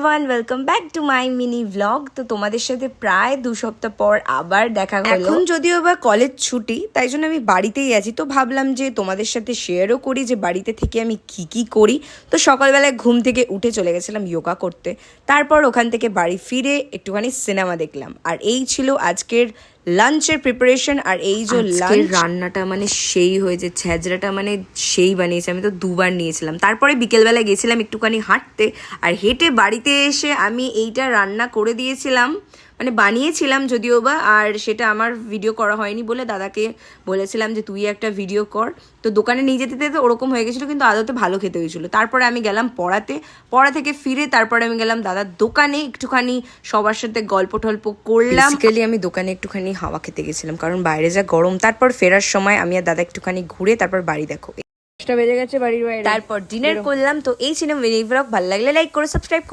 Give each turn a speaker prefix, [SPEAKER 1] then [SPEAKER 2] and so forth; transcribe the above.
[SPEAKER 1] Everyone, welcome back to my mini blog. তো তোমাদের সাথে প্রায় 2 সপ্তাহ পর আবার দেখা হলো। এখন যদিও বা কলেজ ছুটি, তাই জন্য আমি বাড়িতেই আছি। তো ভাবলাম যে তোমাদের সাথে শেয়ারও করি যে বাড়িতে থেকে আমি কি করি। তো সকালবেলায় ঘুম থেকে উঠে চলে গেছিলাম যোগা করতে। তারপর ওখান থেকে বাড়ি ফিরে একটুখানি সিনেমা দেখলাম। আর এই ছিল আজকের লাঞ্চের প্রিপারেশন। আর এই যে লাঞ্চ রান্নাটা মানে সেই হয়েছে, ছ্যাজরাটা মানে সেই বানিয়েছে। আমি তো 2বার নিয়েছিলাম। তারপরে বিকেলবেলা গেছিলাম একটুখানি হাঁটতে, আর হেঁটে বাড়িতে এসে আমি এইটা রান্না করে দিয়েছিলাম, মানে বানিয়েছিলাম যদিও বা। আর সেটা আমার ভিডিও করা হয়নি বলে দাদাকে বলেছিলাম যে তুই একটা ভিডিও কর। তো দোকানে নিয়ে যেতে যেতে ওরকম হয়ে গেছিলো, কিন্তু আদতে ভালো খেতে হয়েছিল। তারপরে আমি গেলাম পড়া থেকে ফিরে তারপরে আমি গেলাম দাদার দোকানে, একটুখানি সবার সাথে গল্প টল্প করলাম। বেসিক্যালি আমি দোকানে একটুখানি হাওয়া খেতে গেছিলাম, কারণ বাইরে যা গরম। তারপর ফেরার সময় আমি আর দাদা একটুখানি ঘুরে তারপর বাড়ি দেখো
[SPEAKER 2] বেজে গেছে বাড়ির বাইরে।
[SPEAKER 1] তারপর ডিনার করলাম। তো এই ছিল মিনি ব্লগ। ভালো লাগলে লাইক করে সাবস্ক্রাইব